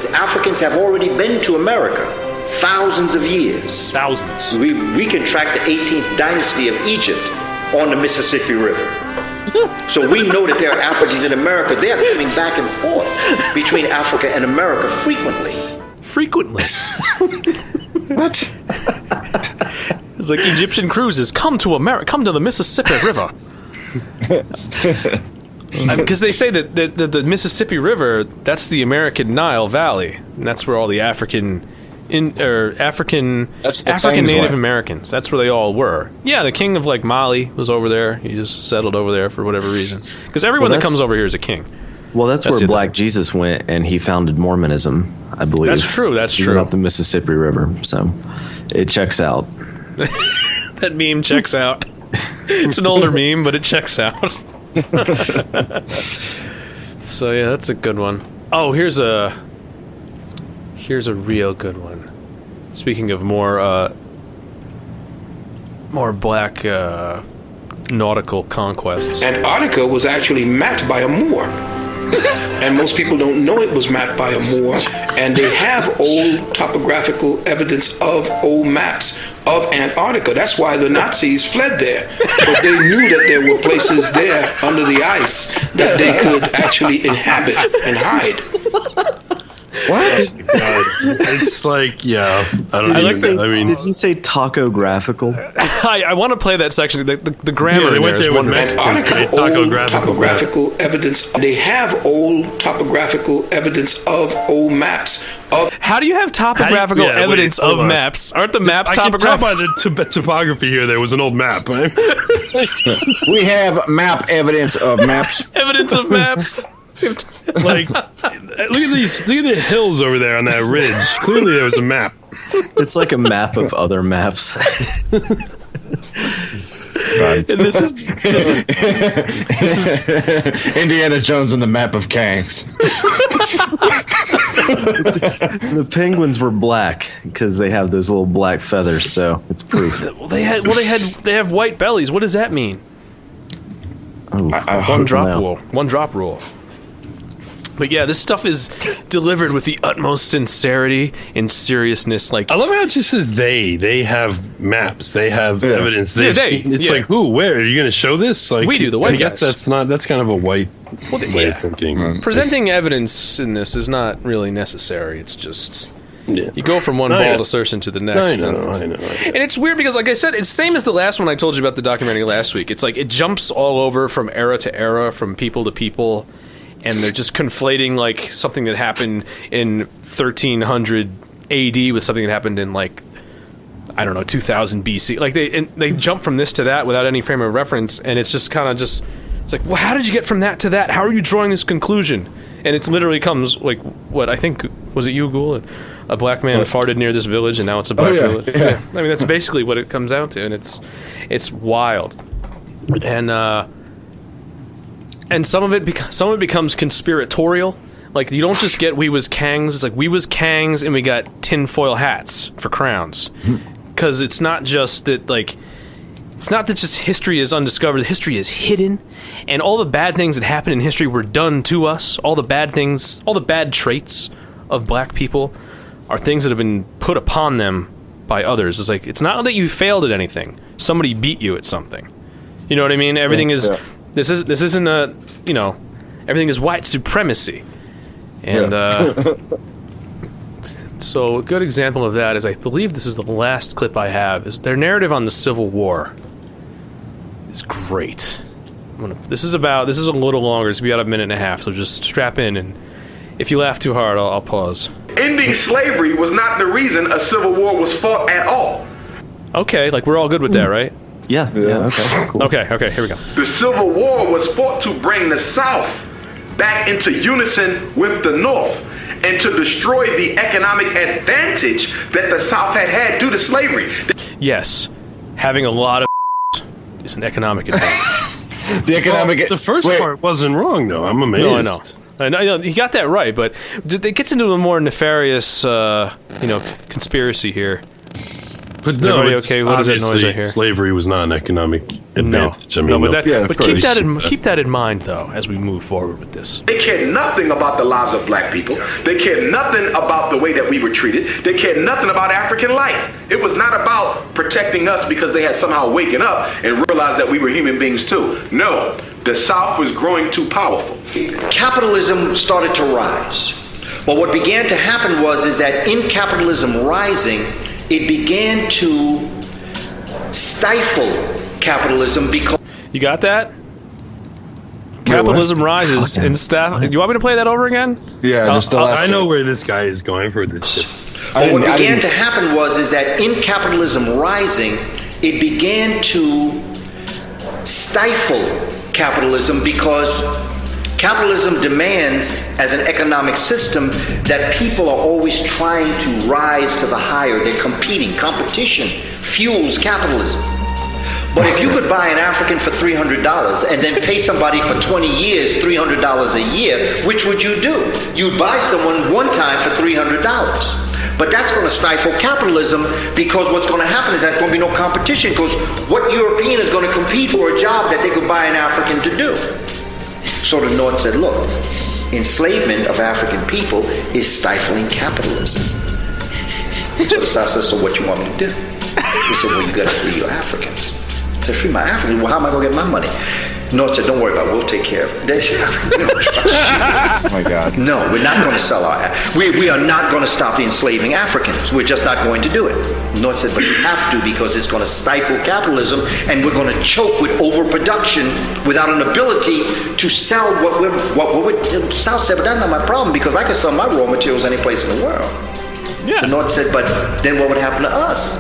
Africans have already been to America thousands of years. Thousands. We can track the 18th dynasty of Egypt on the Mississippi River. So we know that there are Africans in America. They are coming back and forth between Africa and America frequently. Frequently. What? It's like Egyptian cruises come to America, come to the Mississippi River. Because they say that the Mississippi River, that's the American Nile Valley, and that's where all the African Native Americans, that's where they all were. Yeah, the king of like Mali was over there. He just settled over there for whatever reason. Because everyone that comes over here is a king. Well, that's where Black Jesus went, and he founded Mormonism, I believe. That's true. That's true. Up the Mississippi River, so it checks out. That meme checks out. It's an older meme, but it checks out. So yeah, that's a good one. Oh, here's a real good one. Speaking of more black nautical conquests. Antarctica was actually mapped by a Moor. And most people don't know it was mapped by a Moor. And they have old topographical evidence of old maps of Antarctica. That's why the Nazis fled there. Because they knew that there were places there under the ice that they could actually inhabit and hide. What? It's like, yeah. I don't know. Did you say topographical? I want to play that section. The grammar. Yeah, they went there with Antarctica, topographical evidence. They have old topographical evidence of old maps. How do you have topographical evidence of maps? Aren't the maps topographical? I can tell by the topography here there was an old map, right? We have map evidence of maps. Evidence of maps. Like, look at the hills over there on that ridge. Clearly there was a map. It's like a map of other maps. And this is Indiana Jones and the Map of Kangs. The penguins were black because they have those little black feathers, so it's proof. They have white bellies. What does that mean? Oh, One drop rule. But yeah, this stuff is delivered with the utmost sincerity and seriousness. Like, I love how it just says they have maps, they have evidence. It's like, who, where are you going to show this? Like, we do, the white guys. That's kind of a white way of thinking. Presenting evidence in this is not really necessary. It's just you go from one bald assertion to the next. I know. And it's weird because, like I said, it's the same as the last one I told you about the documentary last week. It's like it jumps all over from era to era, from people to people. And they're just conflating like something that happened in 1300 AD with something that happened in like, I don't know, 2000 BC. Like they jump from this to that without any frame of reference, and it's just kind of it's like, well, how did you get from that to that? How are you drawing this conclusion? And it literally comes like, what I think was it you, Ghoul? A black man farted near this village, and now it's a black village. Yeah. I mean, that's basically what it comes down to, and it's wild. And some of it becomes conspiratorial. Like, you don't just get we was Kangs. It's like we was Kangs and we got tinfoil hats for crowns. Because it's not just that, like, it's not that just history is undiscovered. History is hidden. And all the bad things that happened in history were done to us. All the bad things, all the bad traits of black people are things that have been put upon them by others. It's like, it's not that you failed at anything. Somebody beat you at something. You know what I mean? Everything is... Yeah. This isn't a, everything is white supremacy. And so a good example of that is, I believe this is the last clip I have, is their narrative on the Civil War is great. This is a little longer. It's about a minute and a half, so just strap in, and if you laugh too hard, I'll pause. Ending slavery was not the reason a civil war was fought at all. Okay, like we're all good with that, right? Yeah, okay, cool. Okay, here we go. The Civil War was fought to bring the South back into unison with the North and to destroy the economic advantage that the South had due to slavery. Yes, having a lot of is an economic advantage. The first part wasn't wrong, though. I'm amazed. No, I know. He got that right, but it gets into a more nefarious, conspiracy here. But Is everybody it's okay? What is that noise I obviously hear? Slavery was not an economic advantage. I mean, no, but, Yeah, of but keep course. that in mind though as we move forward with this. They cared nothing about the lives of black people. They cared nothing about the way that we were treated. They cared nothing about African life. It was not about protecting us because they had somehow waken up and realized that we were human beings too. No, the South was growing too powerful. Capitalism started to rise. But what began to happen is that in capitalism rising, it began to stifle capitalism because... You got that? Capitalism rises and stuff. You want me to play that over again? Yeah, just the last I know where this guy is going for this shit. But what began to happen is that in capitalism rising, it began to stifle capitalism because capitalism demands, as an economic system, that people are always trying to rise to the higher. They're competing. Competition fuels capitalism. But if you could buy an African for $300 and then pay somebody for 20 years $300 a year, which would you do? You'd buy someone one time for $300. But that's going to stifle capitalism because what's going to happen is there's going to be no competition because what European is going to compete for a job that they could buy an African to do? So the North said, look, enslavement of African people is stifling capitalism. So the South said, so what you want me to do? He said, well, you got to free your Africans. I said, free my Africans? Well, how am I going to get my money? North said, don't worry about it. We'll take care of it. They said, we don't trust you. Oh my God. No, we're not going to sell our... We are not going to stop enslaving Africans. We're just not going to do it. North said, but you have to because it's going to stifle capitalism and we're going to choke with overproduction without an ability to sell what we're... South said, but that's not my problem because I can sell my raw materials any place in the world. Yeah. The North said, but then what would happen to us?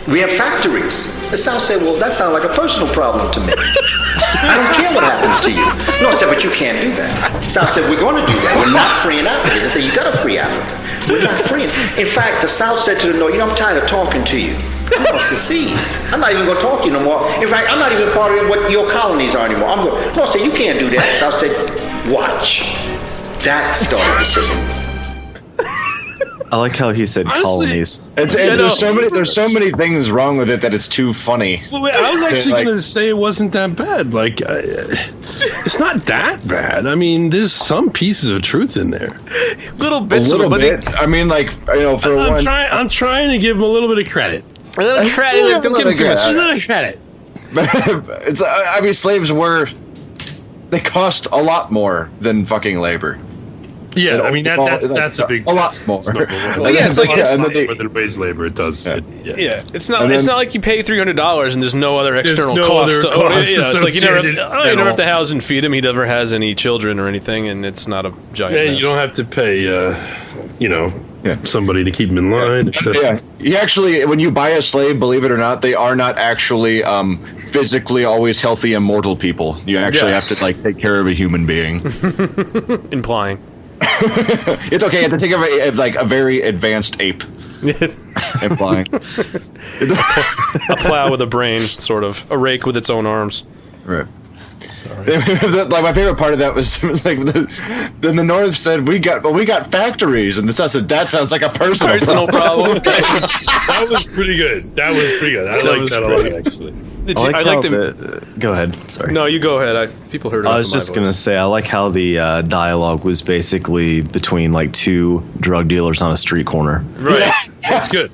We have factories. The South said, well, that sounds like a personal problem to me. I don't care what happens to you. North said, but you can't do that. South said, we're going to do that. We're not freeing Africans. They said, you got to free Africa. We're not freeing. In fact, the South said to the North, I'm tired of talking to you. I'm going to secede. I'm not even going to talk to you no more. In fact, I'm not even part of what your colonies are anymore. North said, you can't do that. South said, watch. That started the civil war. I like how he said colonies. There's so many things wrong with it that it's too funny. Well, wait, I was actually going to say it wasn't that bad. Like, it's not that bad. I mean, there's some pieces of truth in there. Little bits A little of it, bit. I mean, like, for one. I'm trying to give him a little bit of credit. a little credit. Don't give him too much. A little credit. Slaves they cost a lot more than fucking labor. Yeah, I mean that's a big a lot test. more. Well, yeah, it's like more than wage labor. It does. Yeah, it's not like you pay $300 and there's no other external costs. It's like you never have to house and feed him. He never has any children or anything, and it's not a giant. And mess. you don't have to pay, somebody to keep him in line. Yeah, you actually, when you buy a slave, believe it or not, they are not actually physically always healthy, immortal people. You actually have to take care of a human being. Implying. It's okay. You have to take care of a very advanced ape. Implying. A plow with a brain, sort of. A rake with its own arms. Right. Sorry. My favorite part of that was then the North said we got factories, and the South said that sounds like a personal problem. That was pretty good. I like that a lot, actually. I like go ahead. Sorry. No, you go ahead. People heard. I was just gonna say I like how the dialogue was basically between two drug dealers on a street corner. Right. That's good.